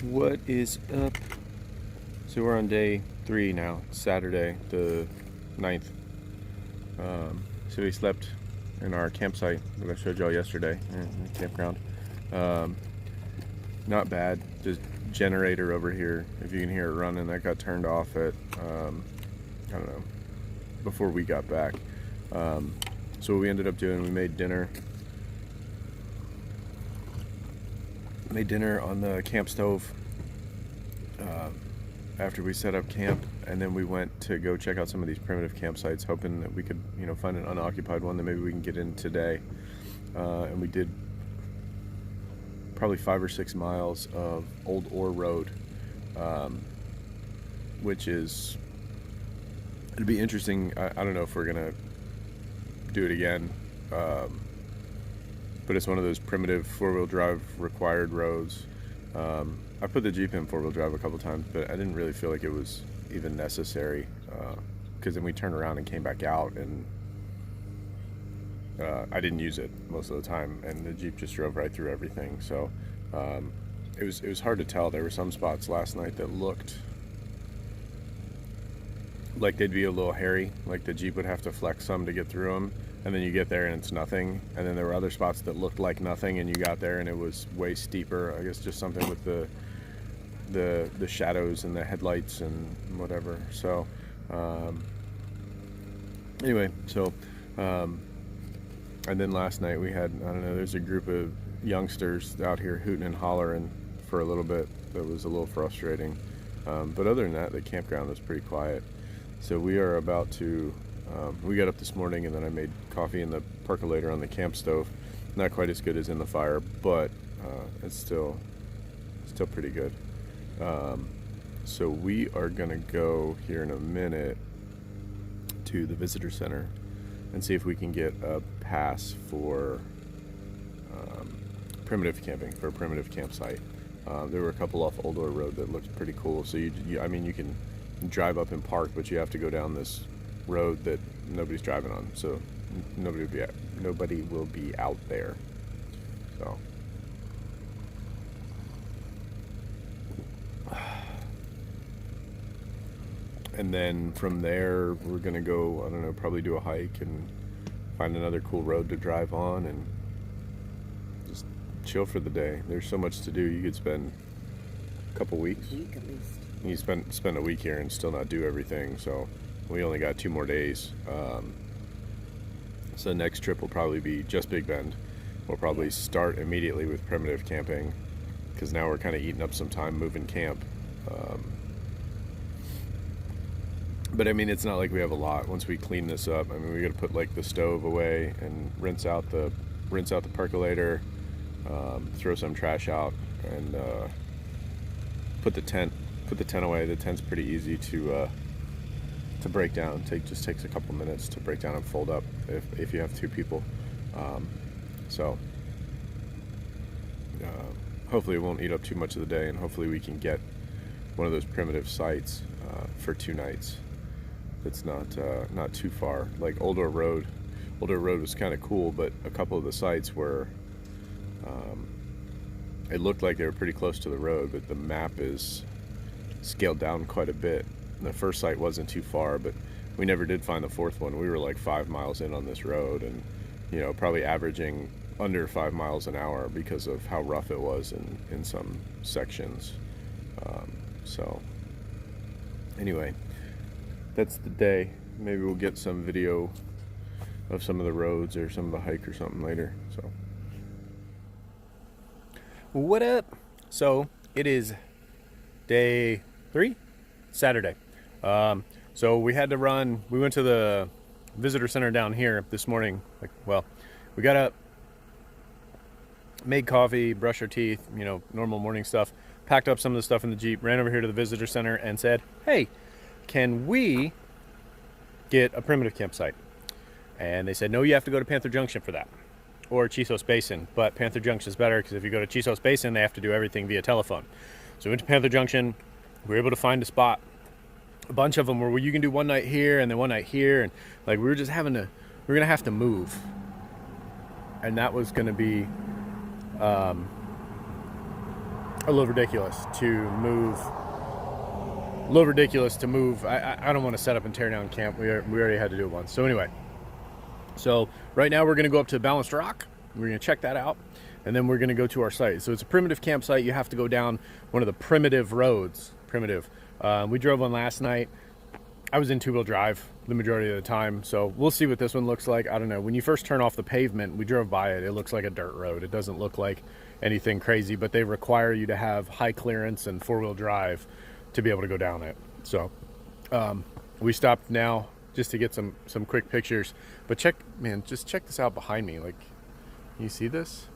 What is up? So we're on day 3 now. It's Saturday the 9th. So we slept in our campsite that I showed y'all yesterday in the campground. Um, Not bad. Just generator over here, if you can hear it running, that got turned off at I don't know, before we got back. So what we ended up doing, we made dinner on the camp stove after we set up camp, and then we went to go check out some of these primitive campsites, hoping that we could, find an unoccupied one that maybe we can get in today. And we did probably 5 or 6 miles of old ore road, which is, it'd be interesting. I don't know if we're gonna do it again, but it's one of those primitive 4-wheel drive required roads. I put the Jeep in 4-wheel drive a couple times, but I didn't really feel like it was even necessary, because then we turned around and came back out, and I didn't use it most of the time, and the Jeep just drove right through everything. So it was hard to tell. There were some spots last night that looked like they'd be a little hairy, like the Jeep would have to flex some to get through them, and then you get there and it's nothing. And then there were other spots that looked like nothing, and you got there and it was way steeper. I guess just something with the shadows and the headlights and whatever. So anyway, and then last night we had, I don't know, there's a group of youngsters out here hooting and hollering for a little bit. That was a little frustrating, but other than that, the campground was pretty quiet. So we are about to, we got up this morning, and then I made coffee in the percolator on the camp stove. Not quite as good as in the fire, but it's still pretty good. So we are gonna go here in a minute to the visitor center and see if we can get a pass for primitive camping, for a primitive campsite. There were a couple off Old Ore Road that looked pretty cool. So you can drive up and park, but you have to go down this road that nobody's driving on, so nobody will be out there. So and then from there we're gonna go, I don't know, probably do a hike and find another cool road to drive on and just chill for the day. There's so much to do. You could spend a couple weeks. A week at least. You spend a week here and still not do everything. So we only got 2 more days. So the next trip will probably be just Big Bend. We'll probably start immediately with primitive camping, because now we're kind of eating up some time moving camp. But I mean, it's not like we have a lot. Once we clean this up, I mean, we got to put like the stove away and rinse out the percolator, throw some trash out, and put the tent away. The tent's pretty easy to break down. Just takes a couple minutes to break down and fold up if you have 2 people. Hopefully it won't eat up too much of the day, and hopefully we can get one of those primitive sites for 2 nights. It's not too far. Like Old Ore Road was kind of cool, but a couple of the sites were, it looked like they were pretty close to the road, but the map is scaled down quite a bit. And the first site wasn't too far, but we never did find the 4th one. We were like 5 miles in on this road, and probably averaging under 5 miles an hour because of how rough it was in some sections. So anyway, that's the day. Maybe we'll get some video of some of the roads or some of the hike or something later. So what up? So it is day 3, Saturday. So we had to run. We went to the visitor center down here this morning. We got up, made coffee, brushed our teeth, normal morning stuff, packed up some of the stuff in the Jeep, ran over here to the visitor center and said, hey, can we get a primitive campsite? And they said, no, you have to go to Panther Junction for that, or Chisos Basin. But Panther Junction is better, because if you go to Chisos Basin, they have to do everything via telephone. So we went to Panther Junction. We were able to find a spot. A bunch of them were where you can do one night here and then one night here, and like we were gonna have to move, and that was gonna be a little ridiculous to move. A little ridiculous to move. I don't want to set up and tear down camp. We already had to do it once. So anyway, so right now we're going to go up to Balanced Rock. We're going to check that out, and then we're going to go to our site. So it's a primitive campsite. You have to go down one of the primitive roads. Primitive. We drove one last night. I was in two-wheel drive the majority of the time, so we'll see what this one looks like. I don't know. When you first turn off the pavement, we drove by it. It looks like a dirt road. It doesn't look like anything crazy, but they require you to have high clearance and four-wheel drive to be able to go down it. So we stopped now just to get some quick pictures. But check, man, just check this out behind me. Like, you see this?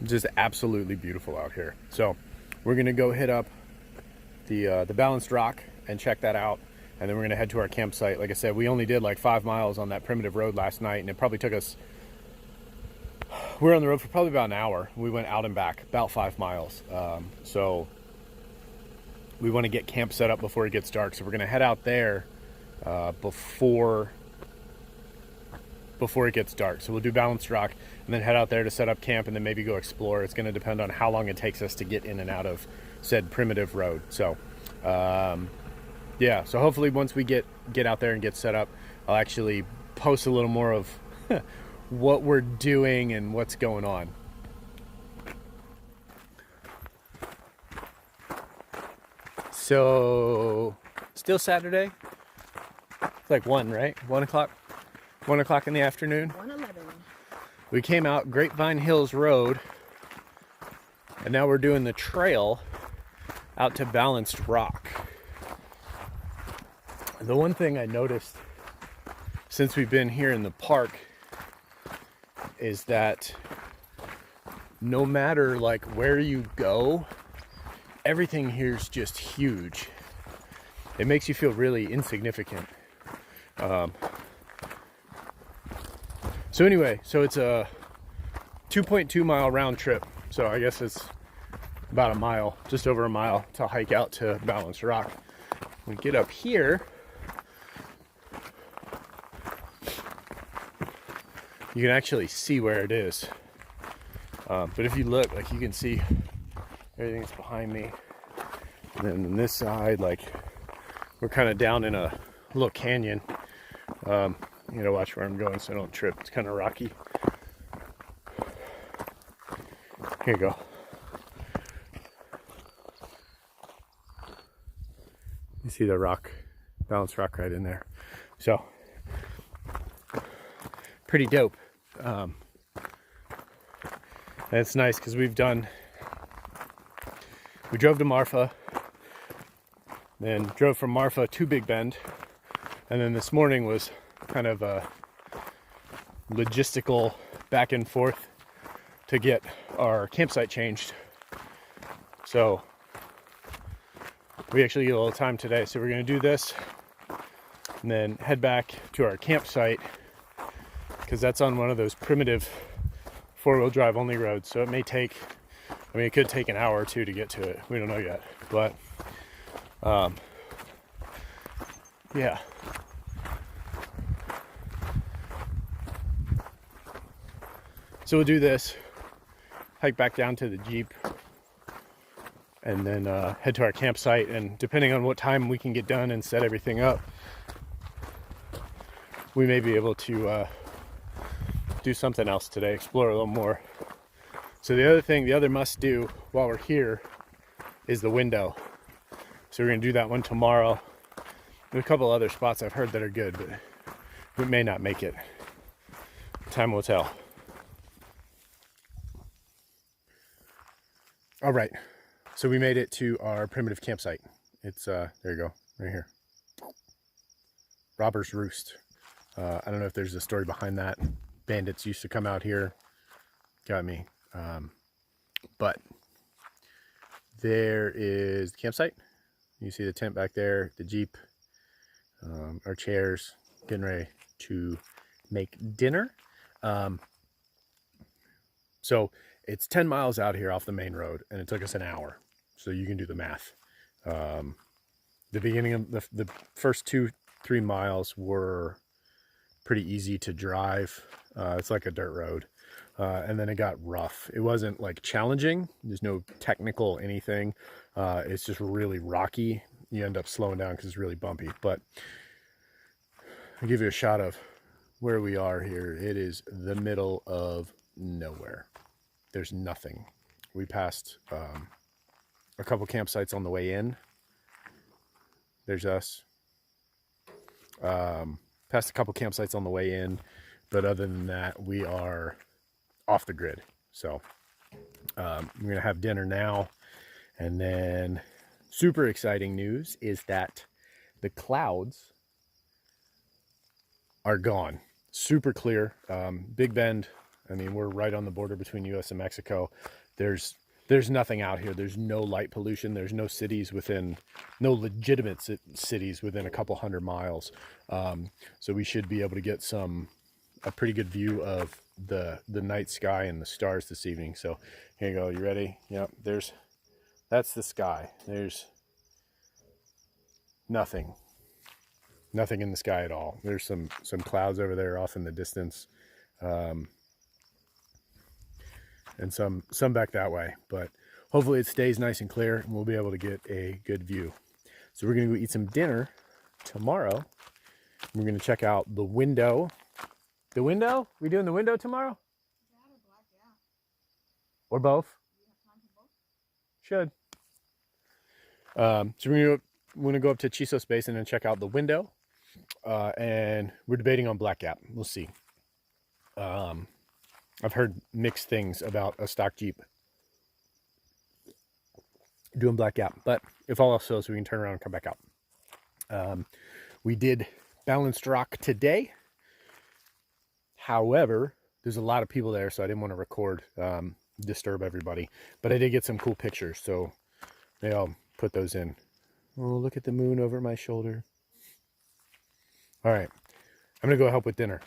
Just absolutely beautiful out here. So we're gonna go hit up the Balanced Rock and check that out, and then we're gonna head to our campsite. Like I said, we only did like 5 miles on that primitive road last night, and it probably took us, we were on the road for probably about an hour. We went out and back about 5 miles. So we want to get camp set up before it gets dark, so we're gonna head out there before it gets dark. So we'll do Balanced Rock and then head out there to set up camp, and then maybe go explore. It's going to depend on how long it takes us to get in and out of said primitive road. So yeah, so hopefully once we get out there and get set up, I'll actually post a little more of what we're doing and what's going on. So still Saturday. It's like 1, right? 1 o'clock. 1 o'clock in the afternoon. 1:11. We came out Grapevine Hills Road, and now we're doing the trail out to Balanced Rock. The one thing I noticed since we've been here in the park is that no matter like where you go, everything here's just huge. It makes you feel really insignificant. So anyway, so it's a 2.2 mile round trip. So I guess it's about a mile, just over a mile, to hike out to Balanced Rock. We get up here, you can actually see where it is. But if you look, like, you can see everything's behind me. And then on this side, like, we're kind of down in a little canyon. You gotta watch where I'm going so I don't trip. It's kind of rocky. Here you go. You see the rock, Balanced Rock right in there. So, pretty dope. And it's nice because we drove to Marfa, then drove from Marfa to Big Bend, and then this morning was kind of a logistical back and forth to get our campsite changed. So we actually get a little time today, so we're going to do this and then head back to our campsite, because that's on one of those primitive four-wheel drive only roads. So it may take, I mean, it could take an hour or two to get to it. We don't know yet, but yeah. So we'll do this, hike back down to the Jeep, and then head to our campsite. And depending on what time we can get done and set everything up, we may be able to do something else today, explore a little more. So the other must do while we're here is the window. So we're gonna do that one tomorrow. There's a couple other spots I've heard that are good, but we may not make it. Time will tell. All right, so we made it to our primitive campsite. It's, there you go, right here. Robber's Roost. I don't know if there's a story behind that. Bandits used to come out here, got me. But there is the campsite. You see the tent back there, the Jeep, our chairs, getting ready to make dinner. So it's 10 miles out here off the main road, and it took us an hour. So you can do the math. The beginning of the first 2-3 miles were pretty easy to drive. It's like a dirt road. And then it got rough. It wasn't like challenging. There's no technical anything. It's just really rocky. You end up slowing down because it's really bumpy. But I'll give you a shot of where we are here. It is the middle of nowhere. There's nothing. We passed a couple campsites on the way in. There's us. Passed a couple campsites on the way in. But other than that, we are off the grid. So we're going to have dinner now. And then super exciting news is that the clouds are gone. Super clear. Big Bend, I mean, we're right on the border between US and Mexico. There's nothing out here. There's no light pollution. There's no cities within, no legitimate cities within a couple hundred miles. So we should be able to get a pretty good view of the night sky and the stars this evening. So here you go. You ready? Yep. That's the sky. There's nothing in the sky at all. There's some clouds over there off in the distance, and some back that way, but hopefully it stays nice and clear and we'll be able to get a good view. So we're going to go eat some dinner tomorrow. We're going to check out the window. The window? We doing the window tomorrow? Yeah, or black, yeah. Or both? You have time for both? Should. So we're going to go up to Chisos Basin and check out the window. And we're debating on Black Gap. We'll see. I've heard mixed things about a stock Jeep doing Black Gap, but if all else fails, we can turn around and come back out. We did Balanced Rock today. However, there's a lot of people there, so I didn't want to record, disturb everybody, but I did get some cool pictures, so maybe I'll put those in. Oh, look at the moon over my shoulder. All right, I'm gonna go help with dinner.